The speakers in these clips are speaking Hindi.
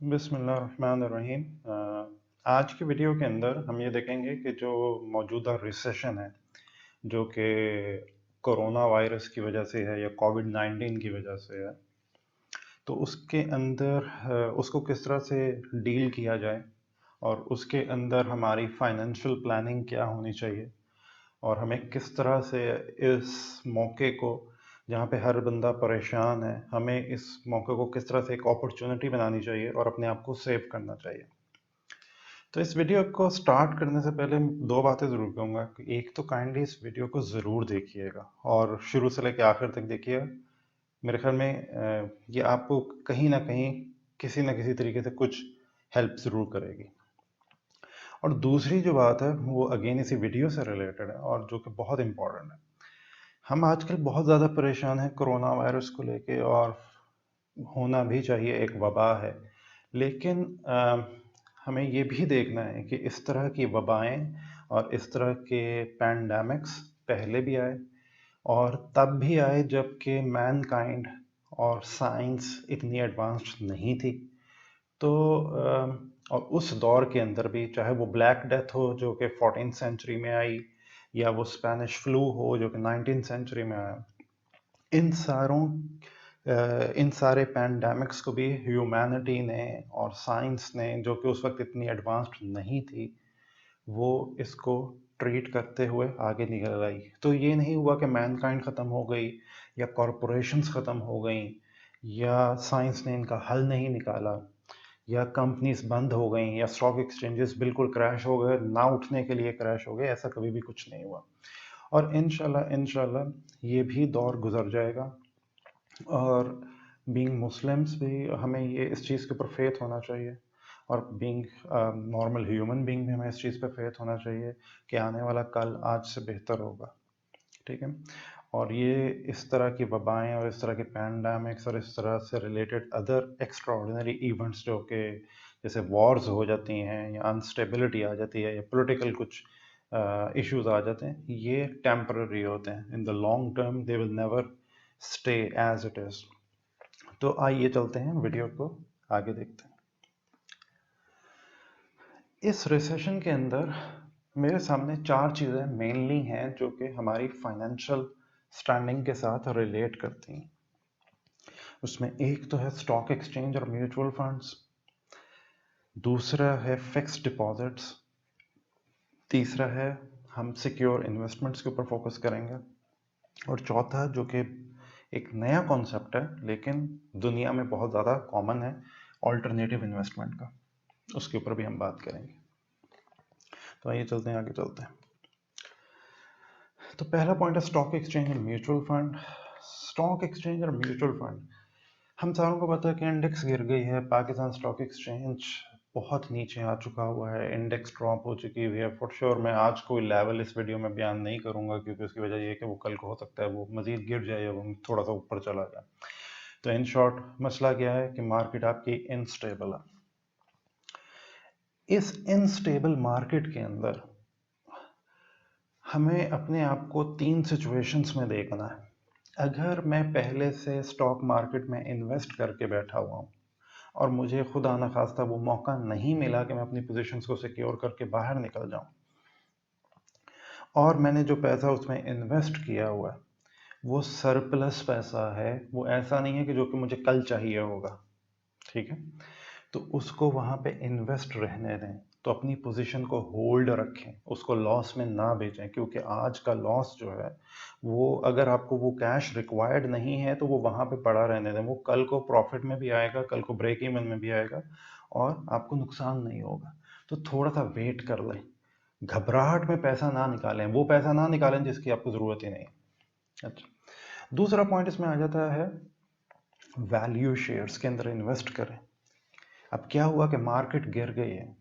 बिस्मिल्लाहिर्रहमानिर्रहीम। आज की वीडियो के अंदर हम ये देखेंगे कि जो मौजूदा रिसेशन है, जो कि कोरोना वायरस की वजह से है या कोविड-19 की वजह से है, तो उसके अंदर उसको किस तरह से डील किया जाए और उसके अंदर हमारी फाइनेंशियल प्लानिंग क्या होनी चाहिए और हमें किस तरह से इस मौके को, जहाँ पे हर बंदा परेशान है, हमें इस मौके को किस तरह से एक अपॉर्चुनिटी बनानी चाहिए और अपने आप को सेव करना चाहिए। तो इस वीडियो को स्टार्ट करने से पहले दो बातें ज़रूर कहूँगा कि एक तो काइंडली इस वीडियो को ज़रूर देखिएगा और शुरू से लेकर आखिर तक देखिएगा। मेरे ख्याल में ये आपको कहीं ना कहीं किसी न किसी तरीके से कुछ हेल्प ज़रूर करेगी। और दूसरी जो बात है वो अगेन इसी वीडियो से रिलेटेड है और जो कि बहुत इम्पोर्टेंट है। हम आजकल बहुत ज़्यादा परेशान हैं कोरोना वायरस को लेके और होना भी चाहिए, एक वबा है। लेकिन हमें ये भी देखना है कि इस तरह की वबाएं और इस तरह के पैंडेमिक्स पहले भी आए और तब भी आए जबकि मैनकाइंड और साइंस इतनी एडवांस्ड नहीं थी। तो और उस दौर के अंदर भी, चाहे वो ब्लैक डेथ हो जो कि 14th सेंचुरी में आई या वो स्पेनिश फ्लू हो जो कि 19th सेंचुरी में आया, इन सारों इन सारे पैंडेमिक्स को भी ह्यूमैनिटी ने और साइंस ने, जो कि उस वक्त इतनी एडवांस्ड नहीं थी, वो इसको ट्रीट करते हुए आगे निकल आई। तो ये नहीं हुआ कि मैनकाइंड ख़त्म हो गई या कॉरपोरेशंस ख़त्म हो गई या साइंस ने इनका हल नहीं निकाला या कंपनीज बंद हो गई या स्टॉक एक्सचेंजेस बिल्कुल क्रैश हो गए, ना उठने के लिए क्रैश हो गए। ऐसा कभी भी कुछ नहीं हुआ और इंशाल्लाह इंशाल्लाह ये भी दौर गुजर जाएगा। और बीइंग मुस्लिम्स भी हमें ये इस चीज़ के ऊपर फेथ होना चाहिए और बीइंग नॉर्मल ह्यूमन बीइंग भी हमें इस चीज़ पे फेथ होना चाहिए कि आने वाला कल आज से बेहतर होगा। ठीक है। और ये इस तरह की वबाएं और इस तरह के पैंडेमिक्स और इस तरह से रिलेटेड अदर एक्स्ट्राऑर्डिनरी इवेंट्स जो कि जैसे वॉर्स हो जाती हैं या अनस्टेबिलिटी आ जाती है या पॉलिटिकल कुछ इश्यूज आ जाते हैं, ये टेम्पररी होते हैं। In the long term they will never stay as it is. तो आइए चलते हैं, वीडियो को आगे देखते हैं। इस रिसेशन के अंदर मेरे सामने चार चीज़ें मेनली हैं जो कि हमारी फाइनेंशियल स्टैंडिंग के साथ रिलेट करती हैं। उसमें एक तो है स्टॉक एक्सचेंज और म्यूचुअल फंड्स, दूसरा है फिक्स्ड डिपॉजिट्स, तीसरा है हम सिक्योर इन्वेस्टमेंट्स के ऊपर फोकस करेंगे, और चौथा जो कि एक नया कॉन्सेप्ट है लेकिन दुनिया में बहुत ज़्यादा कॉमन है, ऑल्टरनेटिव इन्वेस्टमेंट का, उसके ऊपर भी हम बात करेंगे। तो आइए चलते हैं, आगे चलते हैं। तो पहला पॉइंट है स्टॉक एक्सचेंज और म्यूचुअल फंड। स्टॉक एक्सचेंज और म्यूचुअल फंड, हम सारों को पता है कि इंडेक्स गिर गई है, पाकिस्तान स्टॉक एक्सचेंज बहुत नीचे आ चुका हुआ है, इंडेक्स ड्रॉप हो चुकी हुई है। फॉर श्योर मैं आज कोई लेवल इस वीडियो में बयान नहीं करूंगा क्योंकि उसकी वजह ये है कि वो कल को हो सकता है वो मजीद गिर जाए या वो थोड़ा सा ऊपर चला जाए। तो इन शॉर्ट मसला क्या है कि मार्केट आपकी इनस्टेबल है। इस इनस्टेबल मार्केट के अंदर हमें अपने आप को तीन सिचुएशंस में देखना है। अगर मैं पहले से स्टॉक मार्केट में इन्वेस्ट करके बैठा हुआ हूँ और मुझे खुदा न खास्ता वो मौका नहीं मिला कि मैं अपनी पोजीशंस को सिक्योर करके बाहर निकल जाऊं, और मैंने जो पैसा उसमें इन्वेस्ट किया हुआ है वो सरप्लस पैसा है, वो ऐसा नहीं है कि जो कि मुझे कल चाहिए होगा, ठीक है, तो उसको वहाँ पे इन्वेस्ट रहने दें। तो अपनी पोजीशन को होल्ड रखें, उसको लॉस में ना बेचें, क्योंकि आज का लॉस जो है वो, अगर आपको वो कैश रिक्वायर्ड नहीं है तो वो वहाँ पे पड़ा रहने दें। वो कल को प्रॉफिट में भी आएगा, कल को ब्रेक इवन में भी आएगा और आपको नुकसान नहीं होगा। तो थोड़ा सा वेट कर लें, घबराहट में पैसा ना निकालें, वो पैसा ना निकालें जिसकी आपको ज़रूरत ही नहीं। अच्छा, दूसरा पॉइंट इसमें आ जाता है वैल्यू शेयर्स के अंदर इन्वेस्ट करें। अब क्या हुआ कि मार्केट गिर गई है,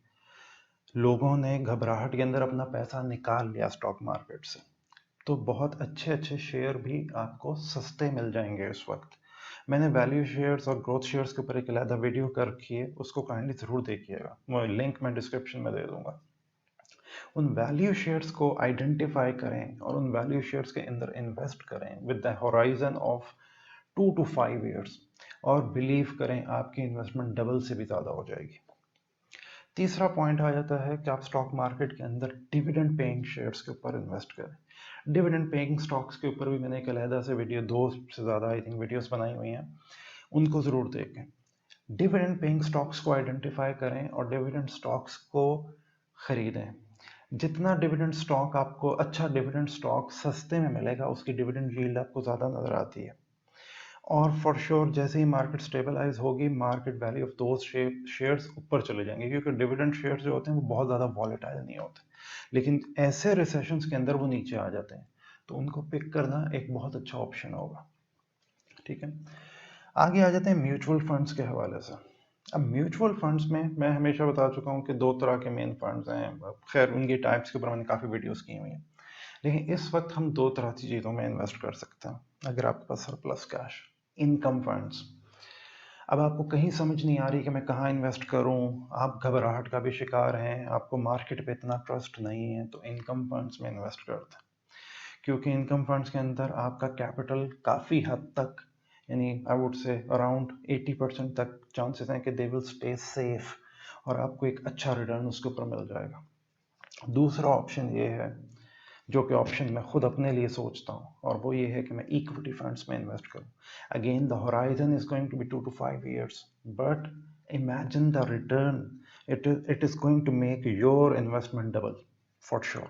लोगों ने घबराहट के अंदर अपना पैसा निकाल लिया स्टॉक मार्केट से, तो बहुत अच्छे अच्छे शेयर भी आपको सस्ते मिल जाएंगे इस वक्त। मैंने वैल्यू शेयर्स और ग्रोथ शेयर्स के ऊपर एक अलग वीडियो कर रखी है, उसको काइंडली ज़रूर देखिएगा, वो लिंक मैं डिस्क्रिप्शन में दे दूंगा। उन वैल्यू शेयर्स को आइडेंटिफाई करें और उन वैल्यू शेयर्स के अंदर इन्वेस्ट करें with the horizon of 2 to 5 years। और बिलीव करें आपकी इन्वेस्टमेंट डबल से भी ज़्यादा हो जाएगी। तीसरा पॉइंट आ जाता है कि आप स्टॉक मार्केट के अंदर डिविडेंड पेइंग शेयर्स के ऊपर इन्वेस्ट करें। डिविडेंड पेइंग स्टॉक्स के ऊपर भी मैंने एक अलहदा से वीडियो, 2 से ज़्यादा आई थिंक वीडियोस बनाई हुई हैं, उनको ज़रूर देखें। डिविडेंड पेइंग स्टॉक्स को आइडेंटिफाई करें और डिविडेंड स्टॉक्स को ख़रीदें। जितना डिविडेंड स्टॉक आपको, अच्छा डिविडेंड स्टॉक सस्ते में मिलेगा, उसकी डिविडेंड यील्ड आपको ज़्यादा नज़र आती है। और फॉर श्योर जैसे ही मार्केट स्टेबलाइज होगी, market value of those shares ऊपर चले जाएंगे, क्योंकि डिविडेंड शेयर्स जो होते हैं वो बहुत ज़्यादा वॉलेटाइल नहीं होते, लेकिन ऐसे रिसेशंस के अंदर वो नीचे आ जाते हैं, तो उनको पिक करना एक बहुत अच्छा ऑप्शन होगा। ठीक है, आगे आ जाते हैं म्यूचुअल फंड्स के हवाले से। अब म्यूचुअल फंड्स में मैं हमेशा बता चुका हूँ कि 2 तरह के मेन फंड्स हैं, खैर उनकी टाइप्स के ऊपर मैंने काफ़ी वीडियोस की हुई हैं, लेकिन इस वक्त हम 2 तरह की चीज़ों में इन्वेस्ट कर सकते हैं अगर आपके पास सरप्लस कैश। Income funds. अब आपको कहीं समझ नहीं आ रही कि मैं कहाँ इन्वेस्ट करूँ, आप घबराहट का भी शिकार हैं, आपको मार्केट पे इतना ट्रस्ट नहीं है, तो इनकम फंड्स में इन्वेस्ट करते हैं, क्योंकि इनकम फंड्स के अंदर आपका कैपिटल काफ़ी हद तक, यानी आई वुड से अराउंड 80% तक चांसेस हैं कि दे विल स्टे सेफ और आपको एक अच्छा रिटर्न उसके ऊपर मिल जाएगा। दूसरा ऑप्शन ये है, जो कि ऑप्शन मैं खुद अपने लिए सोचता हूँ, और वो ये है कि मैं इक्विटी फंड्स में इन्वेस्ट करूँ। Again the horizon is going to be 2 to 5 years, but imagine the return, it is going to make your investment double for sure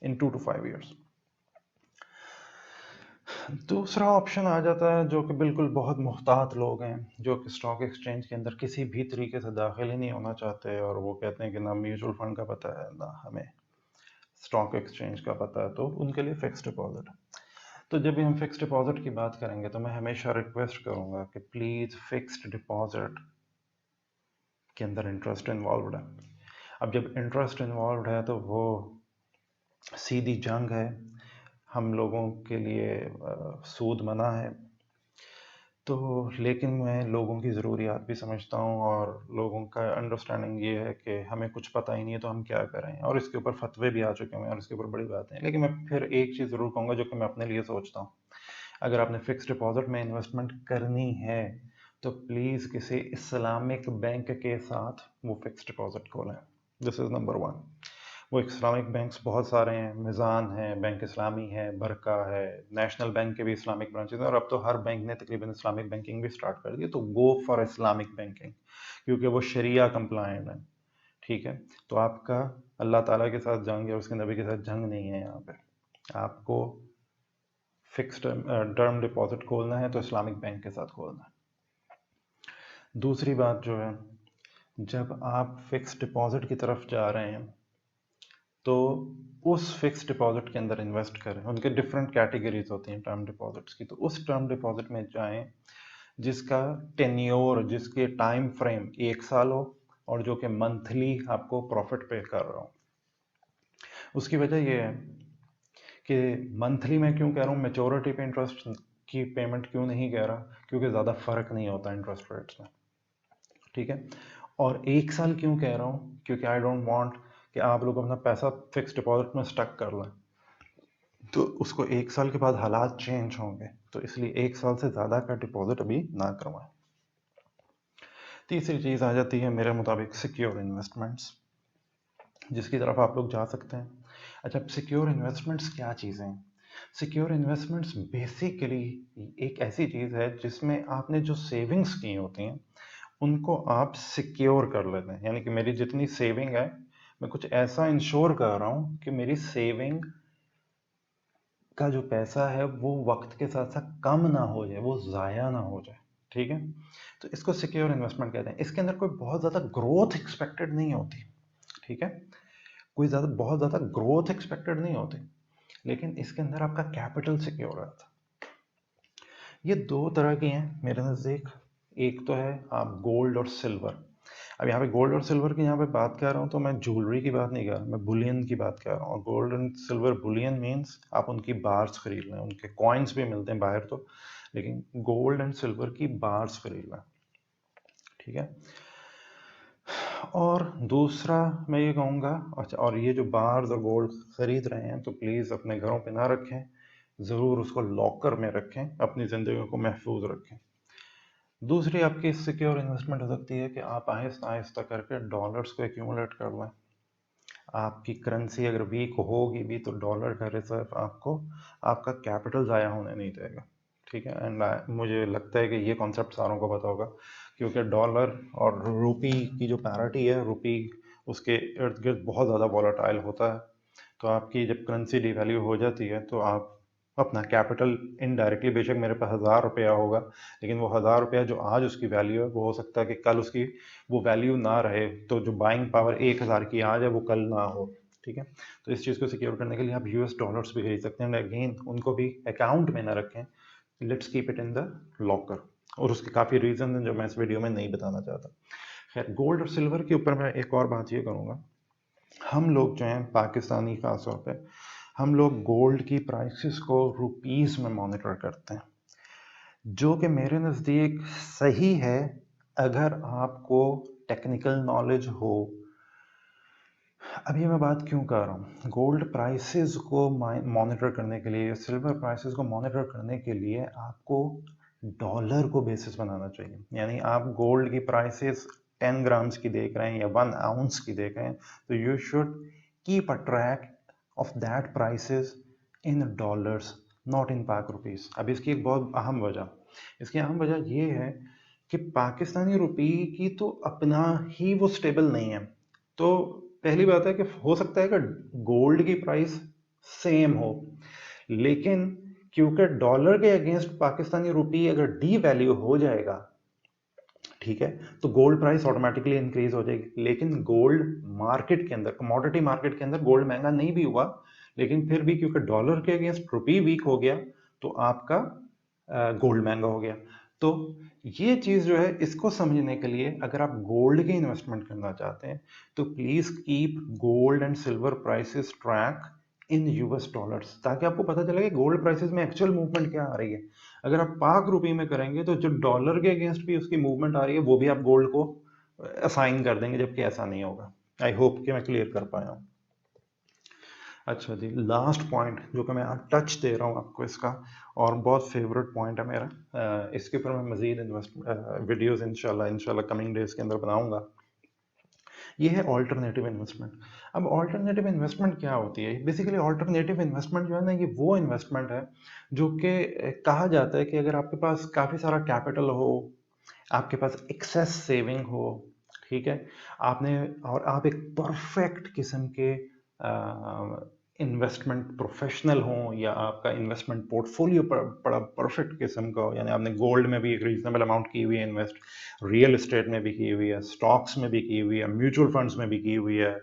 in 2 to 5 years। दूसरा ऑप्शन आ जाता है जो कि बिल्कुल बहुत मुहतात लोग हैं, जो कि स्टॉक एक्सचेंज के अंदर किसी भी तरीके से दाखिल ही नहीं होना चाहते, और वो कहते हैं कि ना म्यूचुअल फंड का पता है ना हमें स्टॉक एक्सचेंज का पता है, तो उनके लिए फिक्स डिपॉजिट। तो जब भी हम फिक्स डिपॉजिट की बात करेंगे तो मैं हमेशा रिक्वेस्ट करूंगा कि प्लीज़ फिक्स्ड डिपॉजिट के अंदर इंटरेस्ट इन्वॉल्व है। अब जब इंटरेस्ट इन्वॉल्व है तो वो सीधी जंग है, हम लोगों के लिए सूद मना है। तो लेकिन मैं लोगों की ज़रूरियात भी समझता हूँ, और लोगों का अंडरस्टैंडिंग ये है कि हमें कुछ पता ही नहीं है तो हम क्या करें, और इसके ऊपर फतवे भी आ चुके हैं और इसके ऊपर बड़ी बातें हैं। लेकिन मैं फिर एक चीज़ ज़रूर कहूँगा जो कि मैं अपने लिए सोचता हूँ, अगर आपने फिक्स डिपॉजिट में इन्वेस्टमेंट करनी है तो प्लीज़ किसी इस्लामिक बैंक के साथ वो फिक्स डिपॉजिट खोलें। This is number 1। वो इस्लामिक बैंक्स बहुत सारे हैं, मिज़ान है, बैंक इस्लामी है, बरका है, नेशनल बैंक के भी इस्लामिक ब्रांचेज हैं, और अब तो हर बैंक ने तकरीबन इस्लामिक बैंकिंग भी स्टार्ट कर दी है। तो गो फॉर इस्लामिक बैंकिंग, क्योंकि वो शरिया कंप्लायंट है। ठीक है, तो आपका अल्लाह ताला के साथ जंग या उसके नबी के साथ जंग नहीं है। यहाँ पे आपको फिक्स्ड टर्म डिपॉजिट खोलना है तो इस्लामिक बैंक के साथ खोलना है। दूसरी बात जो है, जब आप फिक्स डिपॉजिट की तरफ जा रहे हैं तो उस फिक्स डिपॉजिट के अंदर इन्वेस्ट करें। उनके डिफरेंट कैटेगरीज होती हैं टर्म डिपॉजिट्स की, तो उस टर्म डिपॉजिट में जाएं जिसका टेन्योर, जिसके टाइम फ्रेम 1 साल हो, और जो कि मंथली आपको प्रॉफिट पे कर रहा हो। उसकी वजह यह है कि मंथली मैं क्यों कह रहा हूँ, मेच्योरिटी पे इंटरेस्ट की पेमेंट क्यों नहीं कह रहा, क्योंकि ज़्यादा फ़र्क नहीं होता इंटरेस्ट रेट्स में। ठीक है, और 1 साल क्यों कह रहा हूँ, क्योंकि आई डोंट वांट कि आप लोग अपना पैसा फिक्स डिपॉजिट में स्टक कर लें, तो उसको 1 साल के बाद हालात चेंज होंगे, तो इसलिए 1 साल से ज़्यादा का डिपॉजिट अभी ना करवाएं। तीसरी चीज़ आ जाती है मेरे मुताबिक सिक्योर इन्वेस्टमेंट्स, जिसकी तरफ आप लोग जा सकते हैं। अच्छा, सिक्योर इन्वेस्टमेंट्स क्या चीज़ें हैं? सिक्योर इन्वेस्टमेंट्स बेसिकली एक ऐसी चीज़ है जिसमें आपने जो सेविंग्स की होती हैं उनको आप सिक्योर कर लेते हैं, यानी कि मेरी जितनी सेविंग है मैं कुछ ऐसा इंश्योर कर रहा हूँ कि मेरी सेविंग का जो पैसा है वो वक्त के साथ साथ कम ना हो जाए, वो ज़ाया ना हो जाए। ठीक है, तो इसको सिक्योर इन्वेस्टमेंट कहते हैं। इसके अंदर कोई बहुत ज़्यादा ग्रोथ एक्सपेक्टेड नहीं होती। ठीक है, कोई बहुत ज़्यादा ग्रोथ एक्सपेक्टेड नहीं होती, लेकिन इसके अंदर आपका कैपिटल सिक्योर रहता है। ये 2 तरह की हैं मेरे नज़दीक। एक तो है आप गोल्ड और सिल्वर। अब यहाँ पे गोल्ड और सिल्वर की यहाँ पे बात कर रहा हूँ तो मैं ज्वेलरी की बात नहीं कर रहा, मैं बुलियन की बात कर रहा हूँ। और gold and silver Boolean means आप उनकी बार्स खरीद लें, उनके कॉइन्स भी मिलते हैं बाहर तो, लेकिन गोल्ड एंड सिल्वर की बार्स खरीद लें। ठीक है, और दूसरा मैं ये कहूँगा, अच्छा, और ये जो बार्स और गोल्ड खरीद रहे हैं तो प्लीज़ अपने घरों पे ना रखें, ज़रूर उसको लॉकर में रखें, अपनी ज़िंदगी को महफूज रखें। दूसरी आपकी सिक्योर इन्वेस्टमेंट हो सकती है कि आप आहिस्ता आहिस्ता करके डॉलर्स को एक्यूमुलेट कर लें। आपकी करेंसी अगर वीक होगी भी तो डॉलर का रिजर्व आपको आपका कैपिटल ज़ाया होने नहीं देगा। ठीक है। एंड मुझे लगता है कि ये कॉन्सेप्ट सारों को पता होगा, क्योंकि डॉलर और रुपी की जो पैरिटी है, रुपी उसके इर्द गिर्द बहुत ज़्यादा वॉलेटाइल होता है। तो आपकी जब करेंसी डिवैल्यू हो जाती है तो आप अपना कैपिटल इनडायरेक्टली, बेशक मेरे पास 1000 रुपया होगा, लेकिन वो 1000 रुपया जो आज उसकी वैल्यू है वो हो सकता है कि कल उसकी वो वैल्यू ना रहे, तो जो बाइंग पावर 1000 की आज है वो कल ना हो। ठीक है। तो इस चीज़ को सिक्योर करने के लिए आप यूएस डॉलर्स भी खरीद सकते हैं। अगेन उनको भी अकाउंट में ना रखें, let's keep it in the locker. और उसके काफ़ी रीजन हैं जो मैं इस वीडियो में नहीं बताना चाहता। खैर, गोल्ड और सिल्वर के ऊपर मैं एक और बात ये करूँगा। हम लोग जो हैं पाकिस्तानी खास तौर पे, हम लोग गोल्ड की प्राइसेस को रुपीस में मॉनिटर करते हैं, जो कि मेरे नज़दीक सही है अगर आपको टेक्निकल नॉलेज हो। अभी मैं बात क्यों कर रहा हूँ, गोल्ड प्राइसेस को मॉनिटर करने के लिए, सिल्वर प्राइसेस को मॉनिटर करने के लिए आपको डॉलर को बेसिस बनाना चाहिए। यानी आप गोल्ड की प्राइसेस 10 ग्राम्स की देख रहे हैं या 1 आउंस की देख रहे हैं, तो you should keep a track of that prices in dollars, not in पाक रुपीस। अब इसकी एक बहुत अहम वजह, इसकी अहम वजह ये है कि पाकिस्तानी रुपी की तो अपना ही वो स्टेबल नहीं है। तो पहली बात है कि हो सकता है कि गोल्ड की प्राइस सेम हो, लेकिन क्योंकि डॉलर के अगेंस्ट पाकिस्तानी रुपी अगर डी वैल्यू हो जाएगा, ठीक है, तो गोल्ड प्राइस ऑटोमेटिकली इंक्रीज हो जाएगी। लेकिन गोल्ड मार्केट के अंदर, कमोडिटी मार्केट के अंदर गोल्ड महंगा नहीं भी हुआ, लेकिन फिर भी क्योंकि डॉलर के अगेंस्ट रुपी वीक हो गया तो आपका गोल्ड महंगा हो गया। तो ये चीज़ जो है, इसको समझने के लिए अगर आप गोल्ड की इन्वेस्टमेंट करना चाहते हैं तो please keep gold and silver prices track in US dollars, ताकि आपको पता चले कि गोल्ड प्राइसेस में एक्चुअल मूवमेंट क्या आ रही है। अगर आप पाक रुपए में करेंगे तो जो डॉलर के अगेंस्ट भी उसकी मूवमेंट आ रही है वो भी आप गोल्ड को असाइन कर देंगे, जबकि ऐसा नहीं होगा। आई होप कि मैं क्लियर कर पाया हूँ। अच्छा जी, लास्ट पॉइंट जो कि मैं टच दे रहा हूँ आपको इसका, और बहुत फेवरेट पॉइंट है मेरा, इसके ऊपर मैं मज़ीद वीडियोस इंशाल्लाह कमिंग डेज के अंदर बनाऊंगा। ये है ऑल्टरनेटिव इन्वेस्टमेंट। अब ऑल्टरनेटिव इन्वेस्टमेंट क्या होती है? बेसिकली ऑल्टरनेटिव इन्वेस्टमेंट जो है ना, ये वो इन्वेस्टमेंट है जो कि कहा जाता है कि अगर आपके पास काफ़ी सारा कैपिटल हो, आपके पास एक्सेस सेविंग हो, ठीक है, आपने, और आप एक परफेक्ट किस्म के इन्वेस्टमेंट प्रोफेशनल हो, या आपका इन्वेस्टमेंट पोर्टफोलियो बड़ा परफेक्ट किस्म का हो, यानी आपने गोल्ड में भी एक रीजनेबल अमाउंट की हुई है इन्वेस्ट, रियल एस्टेट में भी की हुई है, स्टॉक्स में भी की हुई है, म्यूचुअल फंड्स में भी की हुई है,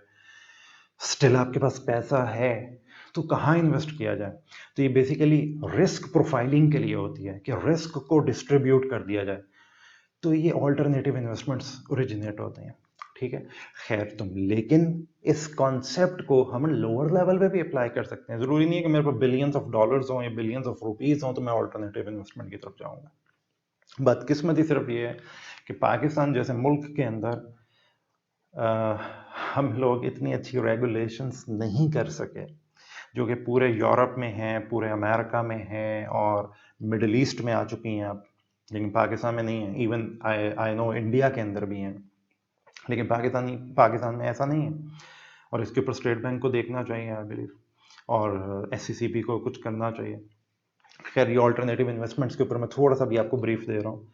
स्टिल आपके पास पैसा है, तो कहाँ इन्वेस्ट किया जाए? तो ये बेसिकली रिस्क प्रोफाइलिंग के लिए होती है कि रिस्क को डिस्ट्रीब्यूट कर दिया जाए। तो ये ऑल्टरनेटिव इन्वेस्टमेंट्स ओरिजिनेट होते हैं। ठीक है। खैर, तुम लेकिन इस कॉन्सेप्ट को हम लोअर लेवल पे भी अप्लाई कर सकते हैं। जरूरी नहीं है कि मेरे पास बिलियंस ऑफ डॉलर्स हो या बिलियंस ऑफ रुपीज हो तो मैं ऑल्टरनेटिव इन्वेस्टमेंट की तरफ जाऊंगा। बदकिस्मती सिर्फ ये है कि पाकिस्तान जैसे मुल्क के अंदर अ, हम लोग इतनी अच्छी रेगुलेशंस नहीं कर सके, जो कि पूरे यूरोप में हैं, पूरे अमेरिका में हैं, और मिडल ईस्ट में आ चुकी हैं अब, लेकिन पाकिस्तान में नहीं है। इवन आई नो इंडिया के अंदर भी हैं, लेकिन पाकिस्तान में ऐसा नहीं है। और इसके ऊपर स्टेट बैंक को देखना चाहिए आई बिलीव, और एससीसीपी को कुछ करना चाहिए। खैर, ये ऑल्टरनेटिव इन्वेस्टमेंट्स के ऊपर मैं थोड़ा सा भी आपको ब्रीफ दे रहा हूँ।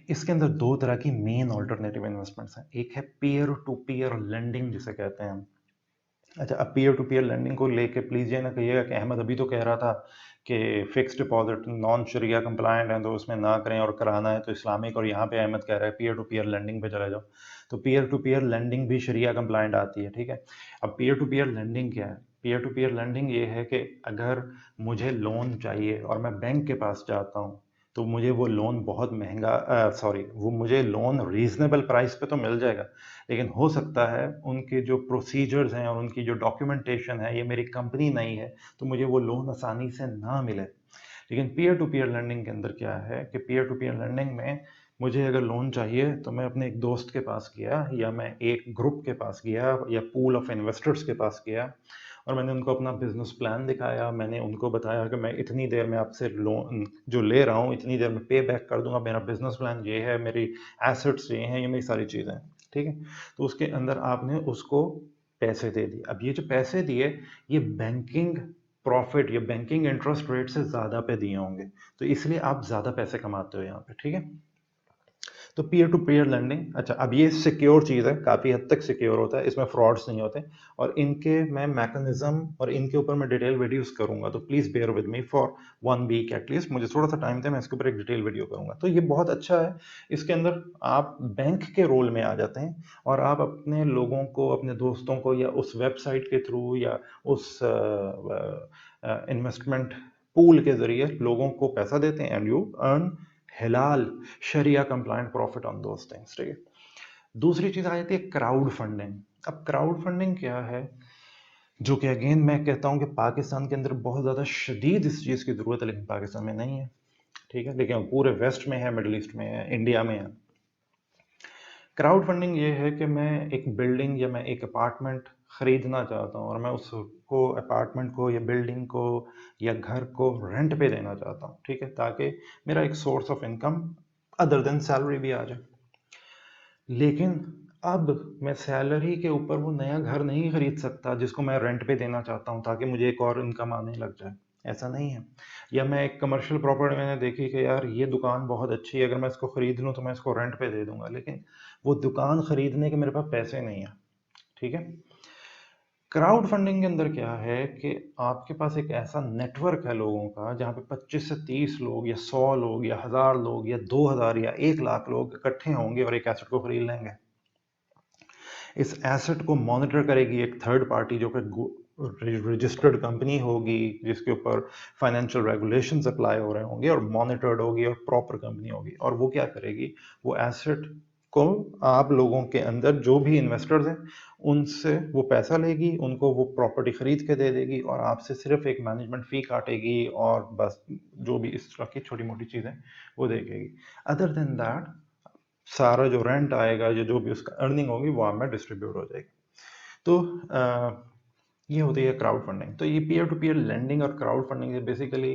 इसके अंदर दो तरह की मेन ऑल्टरनेटिव इन्वेस्टमेंट्स हैं। एक है पीयर टू पीयर लेंडिंग जिसे कहते हैं। अच्छा, अब पीयर टू पीयर लेंडिंग को लेके प्लीज ये ना कहिएगा कि अहमद अभी तो कह रहा था कि फिक्स डिपॉजिट नॉन शरिया कंप्लायंट है तो उसमें ना करें, और कराना है तो इस्लामिक, और यहाँ पे अहमद कह रहा है पीयर टू पीयर लेंडिंग पे चले जाओ। तो पीयर टू पीयर लेंडिंग भी शरिया कंप्लायंट आती है, ठीक है। अब पीयर टू पीयर लेंडिंग क्या है? पीयर टू पीयर लेंडिंग ये है कि अगर मुझे लोन चाहिए और मैं बैंक के पास जाता हूँ, तो मुझे वो लोन बहुत महंगा, सॉरी, वो मुझे लोन रीजनेबल प्राइस पे तो मिल जाएगा, लेकिन हो सकता है उनके जो प्रोसीजर्स हैं और उनकी जो डॉक्यूमेंटेशन है, ये मेरी कंपनी नहीं है, तो मुझे वो लोन आसानी से ना मिले। लेकिन पीयर टू पीयर लर्निंग के अंदर क्या है कि पीयर टू पीयर लर्निंग में मुझे अगर लोन चाहिए तो मैं अपने एक दोस्त के पास गया, या मैं एक ग्रुप के पास गया, या पूल ऑफ इन्वेस्टर्स के पास गया, और मैंने उनको अपना बिजनेस प्लान दिखाया, मैंने उनको बताया कि मैं इतनी देर में आपसे लोन जो ले रहा हूँ इतनी देर में पे बैक कर दूंगा, मेरा बिजनेस प्लान ये है, मेरी एसेट्स ये हैं, ये मेरी सारी चीज़ें हैं, ठीक है। तो उसके अंदर आपने उसको पैसे दे दिए। अब ये जो पैसे दिए, ये बैंकिंग प्रॉफिट या बैंकिंग इंटरेस्ट रेट से ज़्यादा पे दिए होंगे, तो इसलिए आप ज़्यादा पैसे कमाते हो यहाँ पे, ठीक है। तो पीयर टू पीयर लैंडिंग, अच्छा अब ये सिक्योर चीज़ है, काफ़ी हद तक सिक्योर होता है, इसमें फ्रॉड्स नहीं होते, और इनके मैं मैकेनिज्म और इनके ऊपर मैं डिटेल वीडियोस करूंगा, तो please bear with me for 1 week at least, मुझे थोड़ा सा टाइम दे, मैं इसके ऊपर एक डिटेल वीडियो करूंगा। तो ये बहुत अच्छा है, इसके अंदर आप बैंक के रोल में आ जाते हैं और आप अपने लोगों को, अपने दोस्तों को, या उस वेबसाइट के थ्रू या उस इन्वेस्टमेंट पूल के जरिए लोगों को पैसा देते हैं, एंड यू अर्न हिलाल शरिया compliant profit on those things, ठीक है। दूसरी चीज आ जाती है क्राउड फंडिंग। अब क्राउड फंडिंग क्या है, जो कि अगेन मैं कहता हूं कि पाकिस्तान के अंदर बहुत ज्यादा शदीद इस चीज की जरूरत है, लेकिन पाकिस्तान में नहीं है, ठीक है, लेकिन पूरे वेस्ट में है, मिडिल ईस्ट में है, इंडिया में है। क्राउड फंडिंग ये है कि मैं एक बिल्डिंग या मैं एक अपार्टमेंट खरीदना चाहता हूँ और मैं उसको, अपार्टमेंट को या बिल्डिंग को या घर को रेंट पे देना चाहता हूँ, ठीक है, ताकि मेरा एक source of income other than salary भी आ जाए। लेकिन अब मैं सैलरी के ऊपर वो नया घर नहीं खरीद सकता जिसको मैं रेंट पे देना चाहता हूँ ताकि मुझे एक और इनकम आने लग जाए, ऐसा नहीं है। या मैं एक कमर्शियल प्रॉपर्टी मैंने देखी कि यार ये दुकान बहुत अच्छी है, अगर मैं इसको खरीद लूँ तो मैं इसको रेंट पे दे दूंगा, लेकिन वो दुकान खरीदने के मेरे पास पैसे नहीं है, ठीक है। क्राउड फंडिंग के अंदर क्या है कि आपके पास एक ऐसा नेटवर्क है लोगों का, जहाँ पे 25 से 30 लोग या 100 लोग या 1000 लोग या 2000 या 1 लाख लोग इकट्ठे होंगे और एक एसेट को खरीद लेंगे। इस एसेट को मॉनिटर करेगी एक थर्ड पार्टी जो कि रजिस्टर्ड कंपनी होगी, जिसके ऊपर फाइनेंशियल रेगुलेशंस अप्लाई हो रहे होंगे, और मॉनिटर्ड होगी और प्रॉपर कंपनी होगी, और वो क्या करेगी, वो एसेट को आप लोगों के अंदर जो भी इन्वेस्टर्स हैं उनसे वो पैसा लेगी, उनको वो प्रॉपर्टी खरीद के दे देगी, और आपसे सिर्फ एक मैनेजमेंट फी काटेगी, और बस जो भी इस तरह की छोटी मोटी चीज़ें वो देखेगी। अदर देन दैट सारा जो रेंट आएगा या जो भी उसका अर्निंग होगी वो आप में डिस्ट्रीब्यूट हो जाएगी। तो ये होती है क्राउड फंडिंग। तो ये पीयर टू पीयर लेंडिंग और crowd funding basically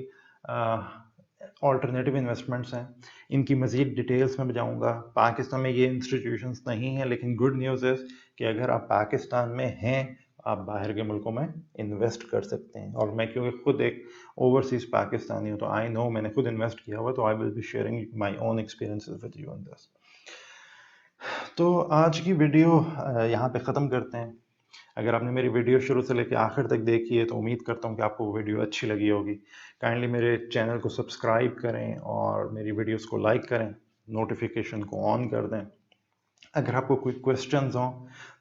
alternative investments हैं। इनकी मज़ीद डिटेल्स में जाऊंगा। पाकिस्तान में ये इंस्टीट्यूशंस नहीं हैं, लेकिन गुड न्यूज़ है कि अगर आप पाकिस्तान में हैं, आप बाहर के मुल्कों में इन्वेस्ट कर सकते हैं। और मैं क्योंकि खुद एक ओवरसीज पाकिस्तानी हूँ, तो आई नो, मैंने खुद इन्वेस्ट किया हुआ, तो I will be sharing my own experiences with you on this. तो आज की वीडियो यहाँ पे ख़त्म करते हैं। अगर आपने मेरी वीडियो शुरू से लेकर आखिर तक देखी है तो उम्मीद करता हूँ कि आपको वो वीडियो अच्छी लगी होगी। काइंडली मेरे चैनल को सब्सक्राइब करें और मेरी वीडियोस को लाइक करें, नोटिफिकेशन को ऑन कर दें। अगर आपको कोई क्वेश्चंस हों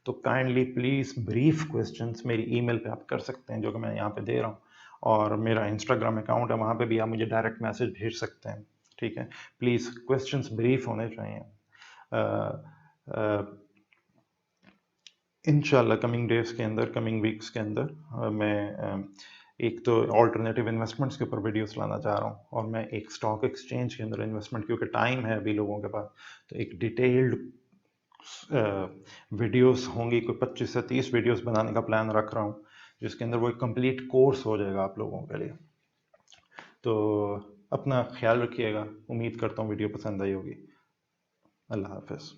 तो काइंडली प्लीज़ ब्रीफ क्वेश्चंस मेरी ईमेल पे आप कर सकते हैं, जो कि मैं यहाँ पे दे रहा हूँ, और मेरा इंस्टाग्राम अकाउंट है, वहाँ पे भी आप मुझे डायरेक्ट मैसेज भेज सकते हैं, ठीक है। प्लीज़ क्वेश्चंस ब्रीफ होने चाहिए। इंशाल्लाह कमिंग डेज के अंदर, कमिंग वीक्स के अंदर मैं एक तो ऑल्टरनेटिव इन्वेस्टमेंट्स के ऊपर वीडियोस लाना चाह रहा हूँ, और मैं एक स्टॉक एक्सचेंज के अंदर इन्वेस्टमेंट, क्योंकि टाइम है अभी लोगों के पास, तो एक डिटेल्ड वीडियोस होंगी, कोई 25 से 30 वीडियोस बनाने का प्लान रख रहा हूँ, जिसके अंदर वो एक कंप्लीट कोर्स हो जाएगा आप लोगों के लिए। तो अपना ख्याल रखिएगा, उम्मीद करता हूँ वीडियो पसंद आई होगी। अल्लाह हाफिज़।